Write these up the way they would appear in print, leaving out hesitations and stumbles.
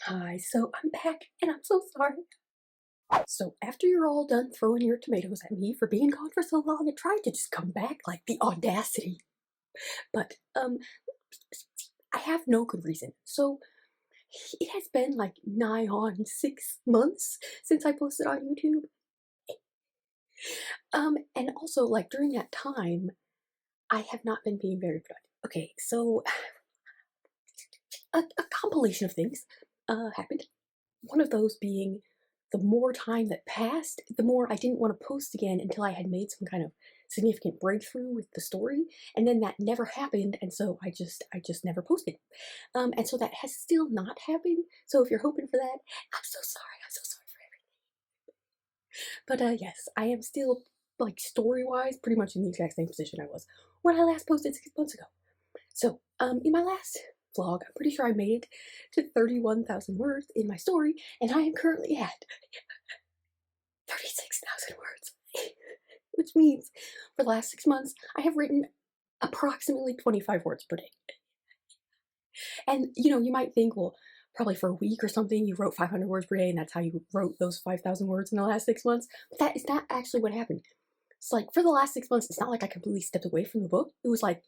Hi, so I'm back and I'm so sorry. So after you're all done throwing your tomatoes at me for being gone for so long and trying to just come back, like the audacity. But I have no good reason. So it has been like nigh on 6 months since I posted on YouTube. And also like during that time, I have not been being very productive. Okay, so a compilation of things happened. One of those being the more time that passed, the more I didn't want to post again until I had made some kind of significant breakthrough with the story, and then that never happened, and so I just never posted. And so that has still not happened. So if you're hoping for that, I'm so sorry. I'm so sorry for everything. But yes, I am still like story-wise pretty much in the exact same position I was when I last posted 6 months ago. So, in my last vlog, I'm pretty sure I made it to 31,000 words in my story, and I am currently at 36,000 words, which means for the last 6 months, I have written approximately 25 words per day. And you might think, well, probably for a week or something, you wrote 500 words per day, and that's how you wrote those 5,000 words in the last 6 months. But that is not actually what happened. It's like for the last 6 months, it's not like I completely stepped away from the book. It was like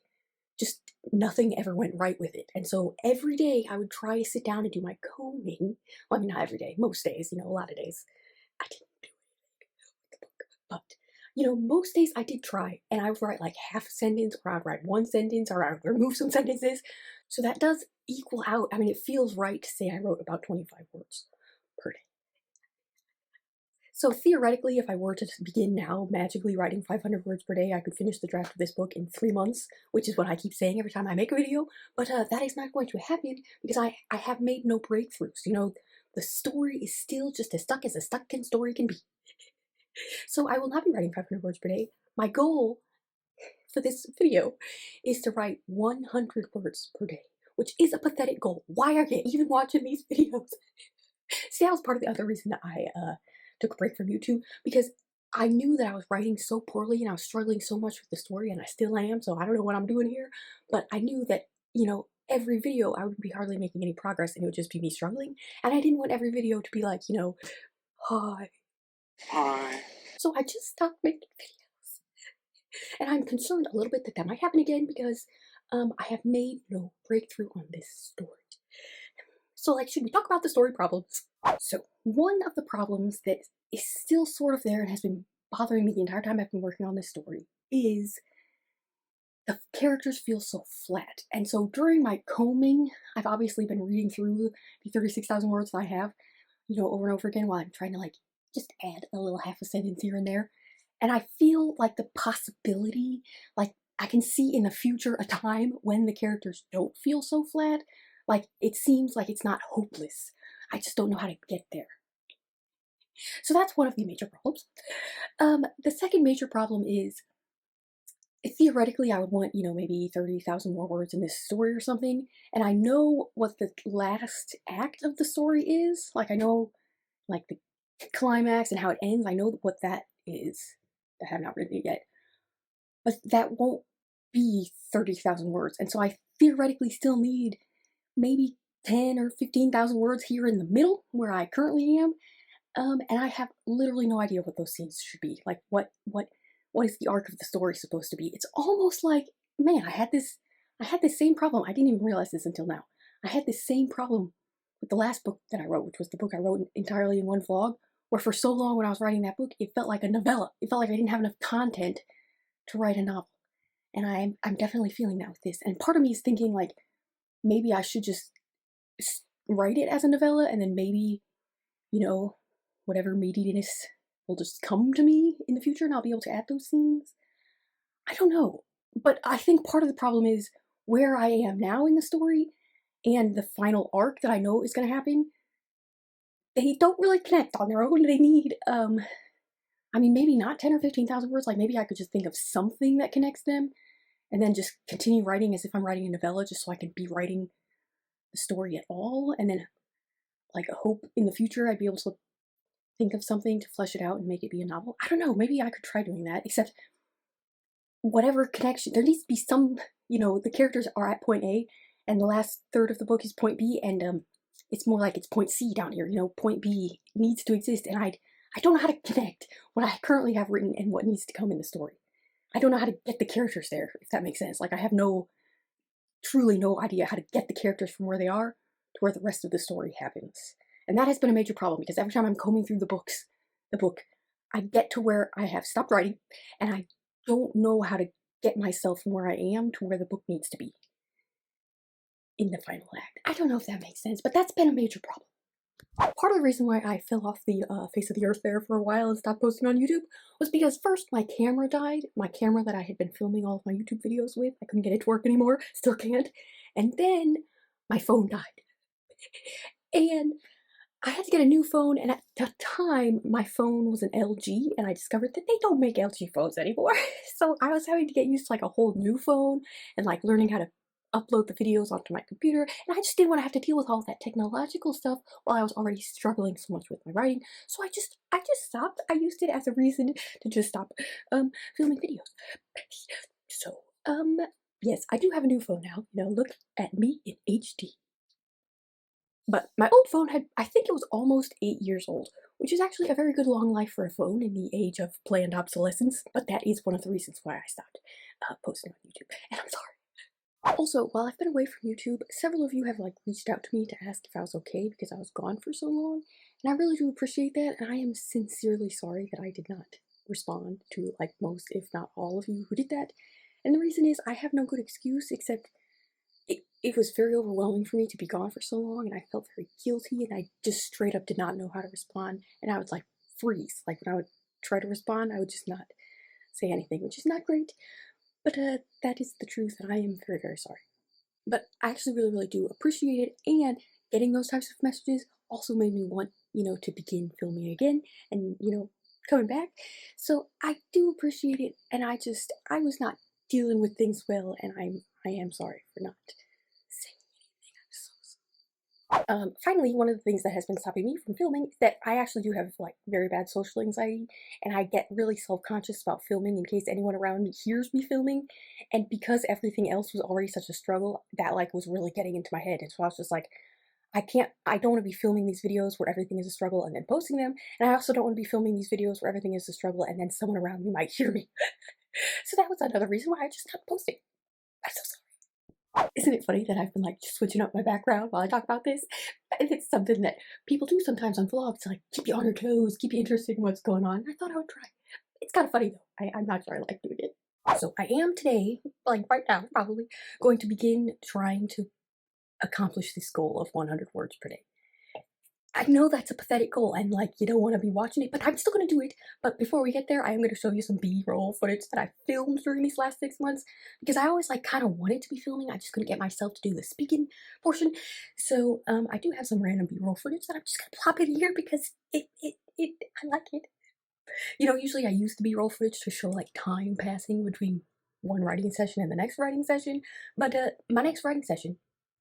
just nothing ever went right with it. And so every day I would try to sit down and do my combing. Well, I mean, not every day, most days, a lot of days I didn't do anything with the book. But, most days I did try, and I would write like half a sentence, or I'd write one sentence, or I would remove some sentences. So that does equal out. I mean, it feels right to say I wrote about 25 words per day. So theoretically, if I were to begin now magically writing 500 words per day, I could finish the draft of this book in 3 months, which is what I keep saying every time I make a video. But that is not going to happen because I have made no breakthroughs. The story is still just as a stuck-in story can be. So I will not be writing 500 words per day. My goal for this video is to write 100 words per day, which is a pathetic goal. Why are you even watching these videos? See, that was part of the other reason that I took a break from YouTube, because I knew that I was writing so poorly and I was struggling so much with the story, and I still am, so I don't know what I'm doing here, but I knew that, every video I would be hardly making any progress and it would just be me struggling, and I didn't want every video to be like, hi. Hi. So I just stopped making videos. And I'm concerned a little bit that that might happen again because I have made no breakthrough on this story. So, like, should we talk about the story problems? So, one of the problems that is still sort of there and has been bothering me the entire time I've been working on this story is the characters feel so flat. And so during my combing, I've obviously been reading through the 36,000 words that I have, over and over again while I'm trying to, like, just add a little half a sentence here and there. And I feel like the possibility, like, I can see in the future a time when the characters don't feel so flat. Like, it seems like it's not hopeless. I just don't know how to get there. So that's one of the major problems. The second major problem is, theoretically, I would want, maybe 30,000 more words in this story or something. And I know what the last act of the story is. Like, I know, like, the climax and how it ends. I know what that is. I have not written it yet. But that won't be 30,000 words. And so I theoretically still need maybe 10 or 15,000 words here in the middle where I currently am. And I have literally no idea what those scenes should be. Like, what is the arc of the story supposed to be? It's almost like, man, I had this same problem. I didn't even realize this until now. I had this same problem with the last book that I wrote, which was the book I wrote entirely in one vlog, where for so long when I was writing that book, it felt like a novella. It felt like I didn't have enough content to write a novel. And I'm definitely feeling that with this. And part of me is thinking, like, maybe I should just write it as a novella, and then maybe, whatever meatiness will just come to me in the future and I'll be able to add those scenes. I don't know. But I think part of the problem is where I am now in the story and the final arc that I know is going to happen. They don't really connect on their own. They need, I mean, maybe not 10 or 15,000 words. Like, maybe I could just think of something that connects them and then just continue writing as if I'm writing a novella, just so I could be writing the story at all. And then, like, I hope in the future I'd be able to think of something to flesh it out and make it be a novel. I don't know, maybe I could try doing that, except whatever connection, there needs to be some, the characters are at point A, and the last third of the book is point B, and it's more like it's point C down here, you know, point B needs to exist, and I don't know how to connect what I currently have written and what needs to come in the story. I don't know how to get the characters there, if that makes sense. Like, I have truly no idea how to get the characters from where they are to where the rest of the story happens. And that has been a major problem because every time I'm combing through the book, I get to where I have stopped writing and I don't know how to get myself from where I am to where the book needs to be in the final act. I don't know if that makes sense, but that's been a major problem. Part of the reason why I fell off the face of the earth there for a while and stopped posting on YouTube was because first my camera died. My camera that I had been filming all of my YouTube videos with, I couldn't get it to work anymore, still can't. And then my phone died. And I had to get a new phone, and at the time, my phone was an LG, and I discovered that they don't make LG phones anymore. So I was having to get used to like a whole new phone and like learning how to upload the videos onto my computer, and I just didn't want to have to deal with all that technological stuff while I was already struggling so much with my writing. So I just stopped. I used it as a reason to just stop filming videos. So yes, I do have a new phone now. You know, look at me in HD. But my old phone I think it was almost 8 years old, which is actually a very good long life for a phone in the age of planned obsolescence, but that is one of the reasons why I stopped posting on YouTube, and I'm sorry. Also, while I've been away from YouTube, several of you have like reached out to me to ask if I was okay because I was gone for so long, and I really do appreciate that, and I am sincerely sorry that I did not respond to like most, if not all of you who did that, and the reason is I have no good excuse except it was very overwhelming for me to be gone for so long, and I felt very guilty, and I just straight up did not know how to respond, and I would like freeze. Like when I would try to respond, I would just not say anything, which is not great, but that is the truth, and I am very, very sorry. But I actually really, really do appreciate it, and getting those types of messages also made me want, you know, to begin filming again, and, you know, coming back. So I do appreciate it, and I was not dealing with things well, and I am sorry for not saying anything. I'm so sorry. Finally, one of the things that has been stopping me from filming is that I actually do have like very bad social anxiety, and I get really self-conscious about filming in case anyone around me hears me filming, and because everything else was already such a struggle, that like was really getting into my head, and so I was just like, I don't want to be filming these videos where everything is a struggle and then posting them, and I also don't want to be filming these videos where everything is a struggle and then someone around me might hear me. So that was another reason why I just stopped posting. I'm so sorry. Isn't it funny that I've been like just switching up my background while I talk about this? And it's something that people do sometimes on vlogs to like keep you on your toes, keep you interested in what's going on. I thought I would try. It's kind of funny though. I'm not sure I like doing it. So I am today, like right now, probably going to begin trying to accomplish this goal of 100 words per day. I know that's a pathetic goal and like you don't want to be watching it, but I'm still going to do it. But before we get there, I am going to show you some B-roll footage that I filmed during these last 6 months because I always like kind of wanted to be filming. I just couldn't get myself to do the speaking portion. So I do have some random B-roll footage that I'm just going to plop in here because I like it. You know, usually I use the B-roll footage to show like time passing between one writing session and the next writing session. But my next writing session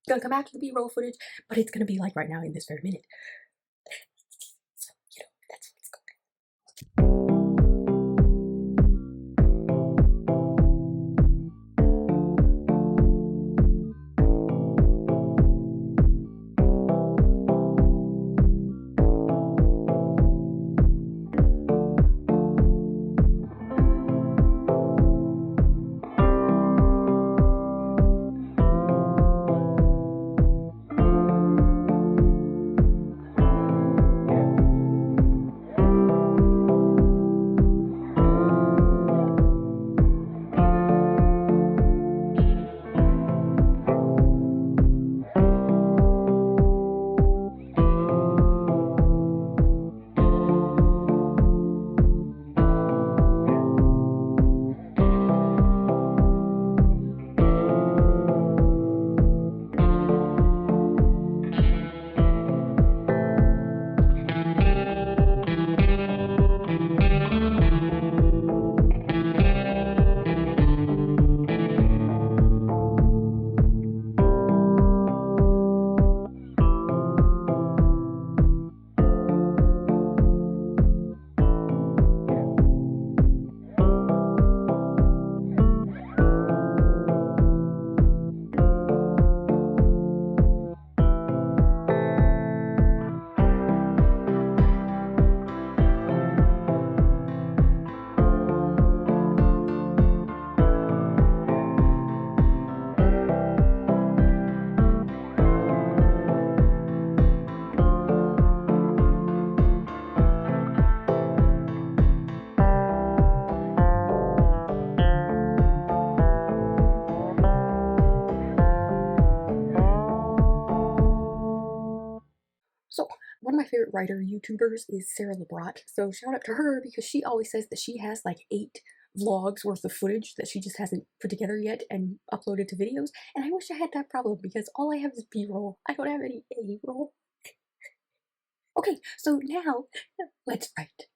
is going to come after the B-roll footage, but it's going to be like right now in this very minute. So, you know, that's what's going on. So one of my favorite writer YouTubers is Sarah LeBrot. So shout out to her because she always says that she has like 8 vlogs worth of footage that she just hasn't put together yet and uploaded to videos. And I wish I had that problem because all I have is B-roll. I don't have any A-roll. Okay, so now let's write.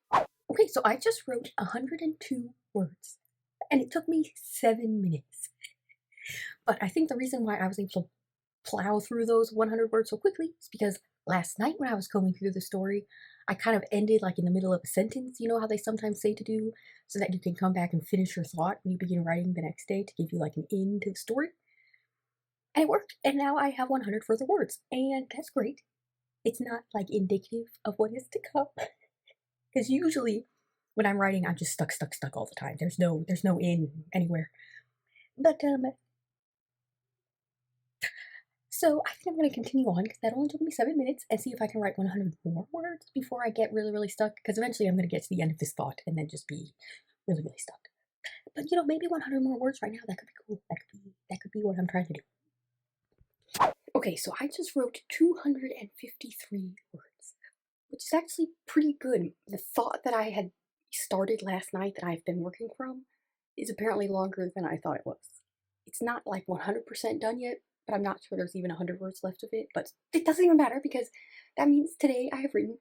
Okay, so I just wrote 102 words and it took me 7 minutes. But I think the reason why I was able to plow through those 100 words so quickly is because last night when I was combing through the story, I kind of ended like in the middle of a sentence, you know how they sometimes say to do, so that you can come back and finish your thought when you begin writing the next day to give you like an end to the story. And it worked, and now I have 100 further words, and that's great. It's not like indicative of what is to come, because usually when I'm writing, I'm just stuck all the time. There's no in anywhere. But so I think I'm going to continue on because that only took me 7 minutes and see if I can write 100 more words before I get really stuck. Because eventually I'm going to get to the end of this thought and then just be really stuck. But you know, maybe 100 more words right now. That could be cool. That could be what I'm trying to do. Okay, so I just wrote 253 words, which is actually pretty good. The thought that I had started last night that I've been working from is apparently longer than I thought it was. It's not like 100% done yet, but I'm not sure there's even 100 words left of it. But it doesn't even matter because that means today I have written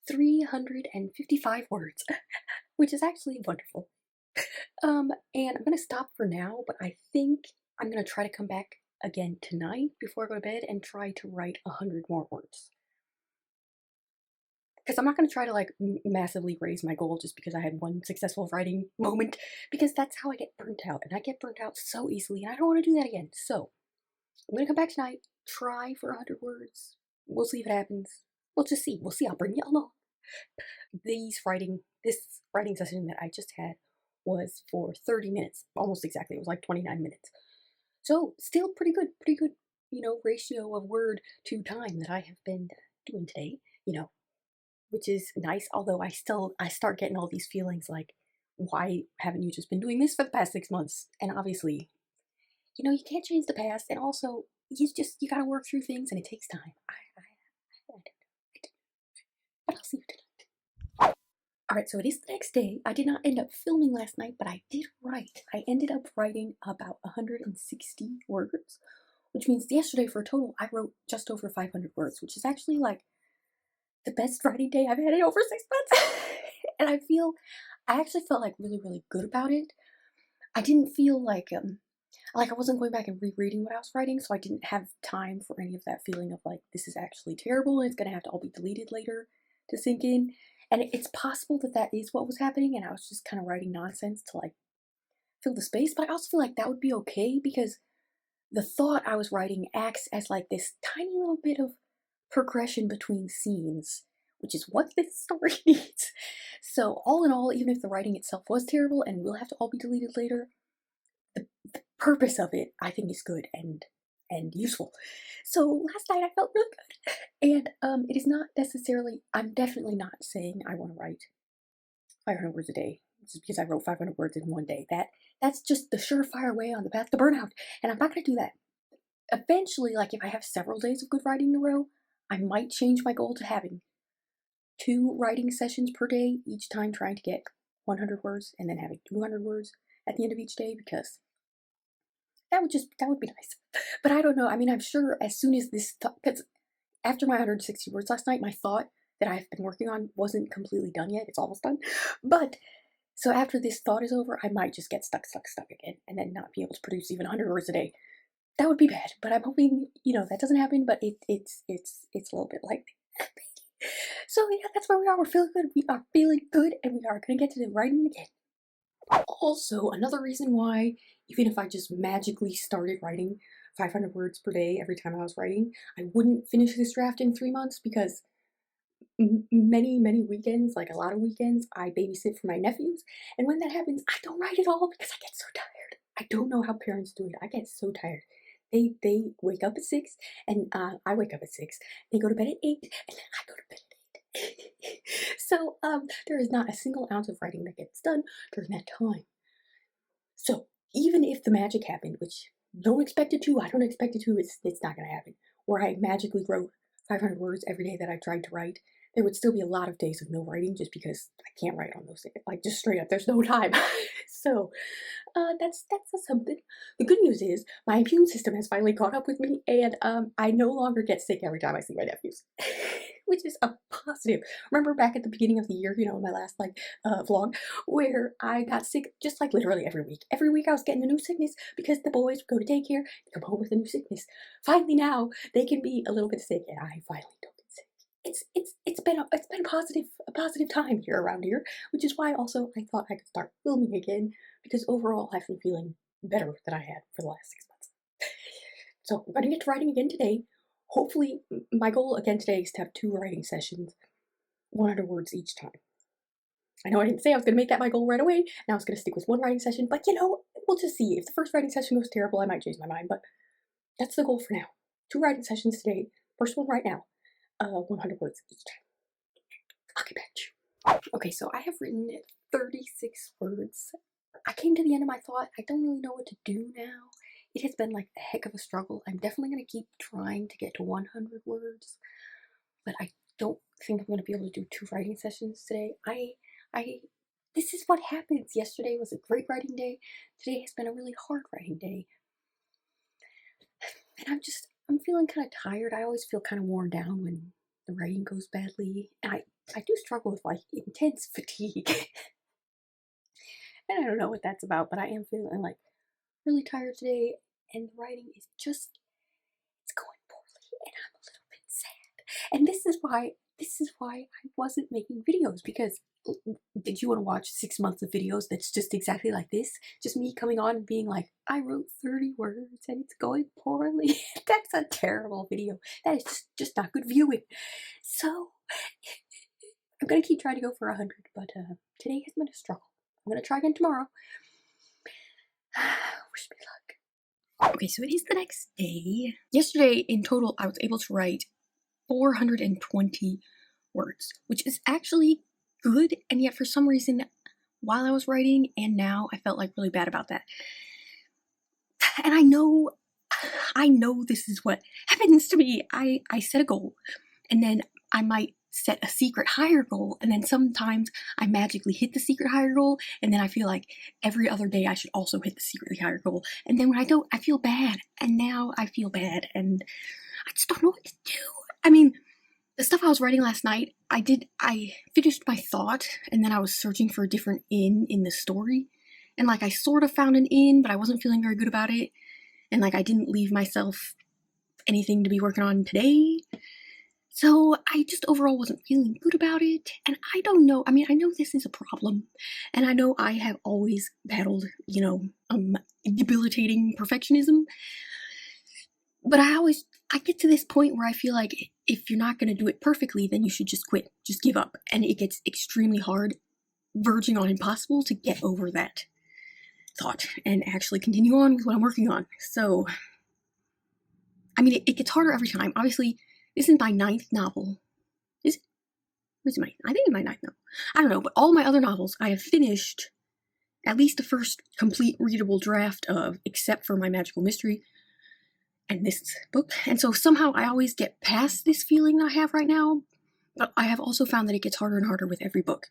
355 words, which is actually wonderful. And I'm gonna stop for now, but I think I'm gonna try to come back again tonight before I go to bed and try to write 100 more words. Because I'm not going to try to like massively raise my goal just because I had one successful writing moment, because that's how I get burnt out, and I get burnt out so easily, and I don't want to do that again. So I'm going to come back tonight, try for 100 words. We'll see if it happens. We'll just see. We'll see. I'll bring you along. This writing session that I just had was for 30 minutes, almost exactly. It was like 29 minutes. So still pretty good, ratio of word to time that I have been doing today. Which is nice, although I start getting all these feelings like, why haven't you just been doing this for the past 6 months? And obviously, you can't change the past, and also you gotta work through things and it takes time. I don't know. But I'll see you tonight. Alright, so it is the next day. I did not end up filming last night, but I did write. I ended up writing about 160 words, which means yesterday for a total I wrote just over 500 words, which is actually like the best writing day I've had in over 6 months. And I actually felt like really good about it. I didn't feel like I wasn't going back and rereading what I was writing, so I didn't have time for any of that feeling of like, this is actually terrible and it's gonna have to all be deleted later to sink in. And it's possible that that is what was happening, and I was just kind of writing nonsense to like fill the space, but I also feel like that would be okay because the thought I was writing acts as like this tiny little bit of progression between scenes, which is what this story needs. So all in all, even if the writing itself was terrible and will have to all be deleted later, the purpose of it I think is good and useful. So last night I felt real good. And it is not necessarily, I'm definitely not saying I want to write 500 words a day just because I wrote 500 words in one day. That's just the surefire way on the path to burnout, and I'm not going to do that. Eventually, like if I have several days of good writing in a row, I might change my goal to having 2 writing sessions per day, each time trying to get 100 words, and then having 200 words at the end of each day, because that would be nice. But I don't know. I mean, I'm sure as soon as this thought, because after my 160 words last night, my thought that I've been working on wasn't completely done yet. It's almost done. But so after this thought is over, I might just get stuck again, and then not be able to produce even 100 words a day. That would be bad, but I'm hoping, that doesn't happen, but it's a little bit like so yeah, that's where we are. We're feeling good. We are feeling good, and we are gonna get to the writing again. Also, another reason why, even if I just magically started writing 500 words per day every time I was writing, I wouldn't finish this draft in 3 months because many weekends, like a lot of weekends, I babysit for my nephews, and when that happens, I don't write at all because I get so tired. I don't know how parents do it. I get so tired. They wake up at 6, and I wake up at 6. They go to bed at 8, and then I go to bed at 8. So there is not a single ounce of writing that gets done during that time. So even if the magic happened, which don't expect it to, I don't expect it to, it's not gonna happen, where I magically wrote 500 words every day that I tried to write, there would still be a lot of days of no writing just because I can't write on those days. Like, just straight up, there's no time. So, that's a something. The good news is my immune system has finally caught up with me, and I no longer get sick every time I see my nephews, which is a positive. Remember back at the beginning of the year, in my last vlog, where I got sick just like literally every week. Every week I was getting a new sickness because the boys would go to daycare, come home with a new sickness. Finally now they can be a little bit sick, and I finally don't get sick. It's been a positive time here around here, which is why also I thought I could start filming again because overall I've been feeling better than I had for the last 6 months. So we're gonna get to writing again today. Hopefully, my goal again today is to have 2 writing sessions, 100 words each time. I know I didn't say I was gonna make that my goal right away. Now I was gonna stick with 1 writing session, but we'll just see. If the first writing session goes terrible, I might change my mind. But that's the goal for now. 2 writing sessions today. First one right now. 100 words each time. I'll get back to you. Okay, so I have written 36 words. I came to the end of my thought. I don't really know what to do now. It has been like a heck of a struggle. I'm definitely going to keep trying to get to 100 words, but I don't think I'm going to be able to do 2 writing sessions today. This is what happens. Yesterday was a great writing day. Today has been a really hard writing day. And I'm feeling kind of tired. I always feel kind of worn down when the writing goes badly. And I do struggle with like intense fatigue. And I don't know what that's about, but I am feeling like really tired today. And the writing is it's going poorly, and I'm a little bit sad. And this is why I wasn't making videos, because did you want to watch 6 months of videos that's just exactly like this? Just me coming on and being like, I wrote 30 words and it's going poorly. That's a terrible video. That is just not good viewing. So I'm gonna keep trying to go for 100, but today has been a struggle. I'm gonna try again tomorrow. Wish me luck. Okay, so it is the next day. Yesterday, in total, I was able to write 420 words, which is actually good, and yet for some reason, while I was writing and now, I felt like really bad about that. And I know this is what happens to me. I set a goal, and then I might set a secret higher goal, and then sometimes I magically hit the secret higher goal, and then I feel like every other day I should also hit the secretly higher goal, and then when I don't, I feel bad, and now I feel bad, and I just don't know what to do. I mean, the stuff I was writing last night, I finished my thought, and then I was searching for a different in the story, and like I sort of found an in, but I wasn't feeling very good about it, and like I didn't leave myself anything to be working on today. So I just overall wasn't feeling good about it, and I don't know, I mean, I know this is a problem, and I know I have always battled, debilitating perfectionism, but I get to this point where I feel like if you're not going to do it perfectly, then you should just quit, just give up, and it gets extremely hard, verging on impossible, to get over that thought and actually continue on with what I'm working on. So, I mean, it gets harder every time. Obviously, this is my 9th novel. I think it's my 9th novel. I don't know, but all my other novels I have finished at least the first complete readable draft of, except for my magical mystery and this book. And so somehow I always get past this feeling I have right now, but I have also found that it gets harder and harder with every book.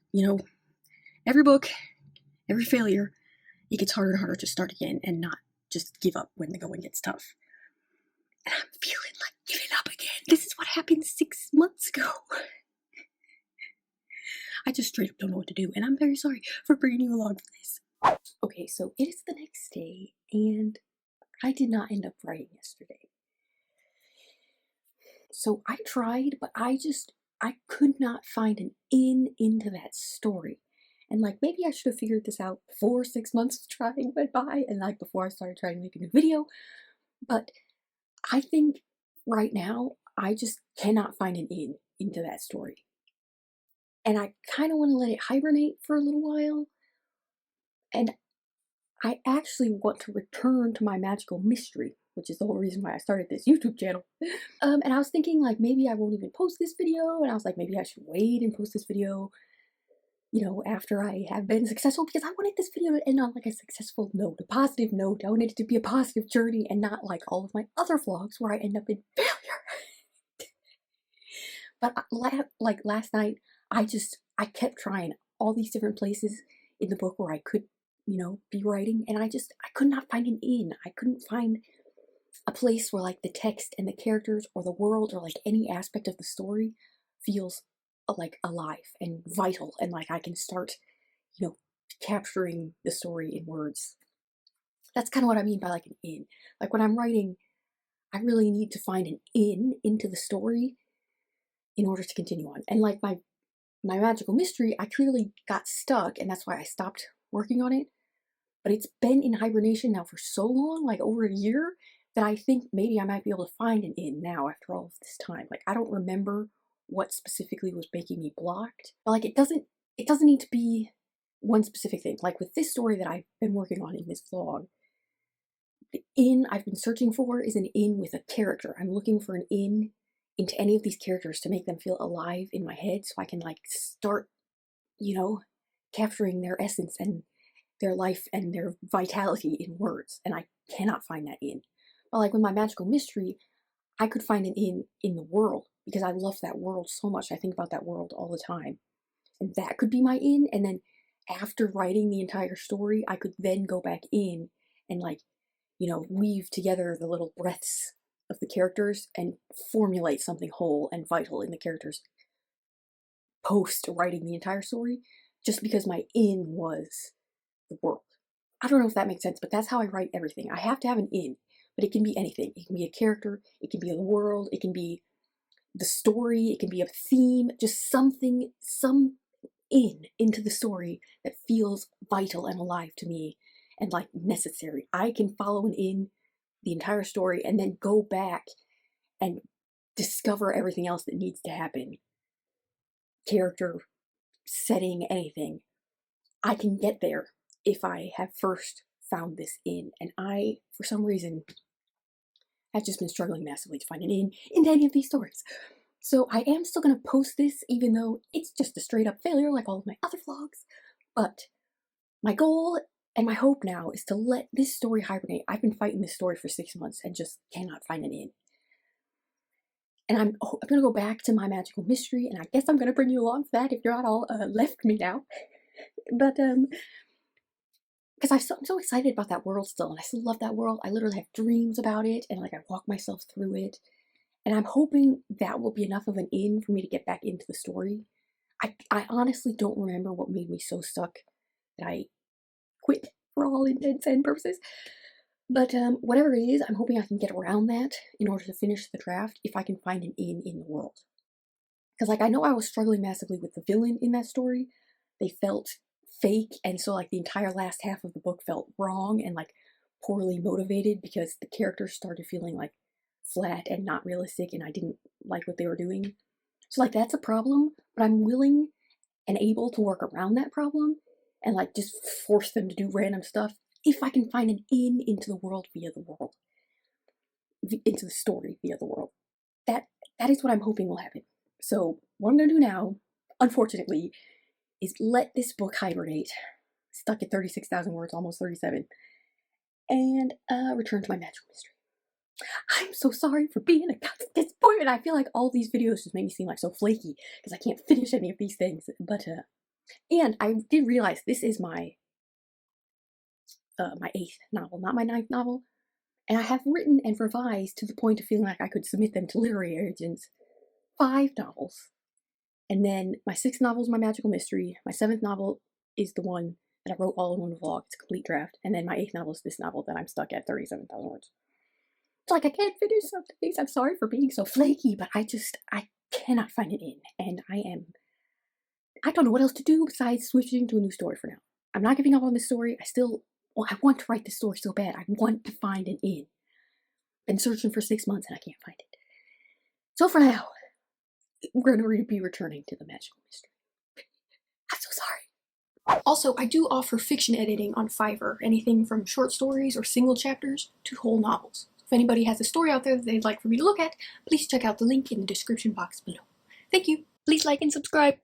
Every book, every failure, it gets harder and harder to start again and not just give up when the going gets tough. And I'm feeling like giving up again. This is what happened 6 months ago. I just straight up don't know what to do, and I'm very sorry for bringing you along for this. Okay, so it is the next day, and I did not end up writing yesterday. So I tried, but I could not find an into that story. And like, maybe I should have figured this out before 6 months of trying went by, and like before I started trying to make a new video. But I think right now, I just cannot find an into that story. And I kind of want to let it hibernate for a little while. And I actually want to return to my magical mystery, which is the whole reason why I started this YouTube channel. And I was thinking like, maybe I won't even post this video. And I was like, maybe I should wait and post this video, after I have been successful, because I wanted this video to end on like a successful note, a positive note. I wanted it to be a positive journey and not like all of my other vlogs where I end up in failure. But like last night, I kept trying all these different places in the book where I could, be writing, and I could not find an in. I couldn't find a place where like the text and the characters or the world or like any aspect of the story feels like alive and vital, and like I can start, you know, capturing the story in words. That's kind of what I mean by like an in. Like when I'm writing, I really need to find an in into the story in order to continue on. And like my magical mystery, I clearly got stuck, and that's why I stopped working on it. But it's been in hibernation now for so long, like over a year, that I think maybe I might be able to find an in now after all of this time. Like I don't remember what specifically was making me blocked. But like it doesn't need to be one specific thing. Like with this story that I've been working on in this vlog, the in I've been searching for is an in with a character. I'm looking for an in into any of these characters to make them feel alive in my head so I can like start, capturing their essence and their life and their vitality in words. And I cannot find that in. But like with my magical mystery, I could find an in the world because I love that world so much. I think about that world all the time. And that could be my in. And then after writing the entire story, I could then go back in and like, weave together the little breaths of the characters and formulate something whole and vital in the characters post writing the entire story, just because my in was the world. I don't know if that makes sense, but that's how I write everything. I have to have an in, but it can be anything. It can be a character, it can be the world, it can be the story, it can be a theme, just something, some into the story that feels vital and alive to me and like necessary. I can follow an in the entire story and then go back and discover everything else that needs to happen. Character, setting, anything. I can get there if I have first found this in. And I, for some reason, have just been struggling massively to find an in into any of these stories. So I am still going to post this, even though it's just a straight up failure like all of my other vlogs. But my goal and my hope now is to let this story hibernate. I've been fighting this story for 6 months and just cannot find an in. And I'm going to go back to my magical mystery, and I guess I'm going to bring you along for that if you're not all left me now. But, because I'm so excited about that world still, and I still love that world. I literally have dreams about it, and like I walk myself through it. And I'm hoping that will be enough of an in for me to get back into the story. I honestly don't remember what made me so stuck that I quit for all intents and purposes. But whatever it is, I'm hoping I can get around that in order to finish the draft if I can find an in the world. Because like I know I was struggling massively with the villain in that story. They felt fake, and so like the entire last half of the book felt wrong and like poorly motivated because the characters started feeling like flat and not realistic, and I didn't like what they were doing. So like that's a problem, but I'm willing and able to work around that problem and like just force them to do random stuff if I can find an in into the world via the world, into the story via the world. That is what I'm hoping will happen. So what I'm gonna do now, unfortunately, is let this book hibernate, stuck at 36,000 words, almost 37, and return to my magical mystery. I'm so sorry for being a constant disappointment. I feel like all these videos just make me seem like so flaky because I can't finish any of these things. But and I did realize this is my my 8th novel, not my 9th novel, and I have written and revised to the point of feeling like I could submit them to literary agents 5 novels, and then my 6th novel is my magical mystery. My 7th novel is the one that I wrote all in one vlog. It's a complete draft, and then my 8th novel is this novel that I'm stuck at 37,000 words. It's like I can't finish some things. I'm sorry for being so flaky, but I cannot find it in, and I don't know what else to do besides switching to a new story for now. I'm not giving up on this story. I want to write this story so bad. I want to find an in. Been searching for 6 months and I can't find it. So for now, we're going to be returning to the magical mystery. I'm so sorry. Also, I do offer fiction editing on Fiverr, anything from short stories or single chapters to whole novels. If anybody has a story out there that they'd like for me to look at, please check out the link in the description box below. Thank you. Please like and subscribe.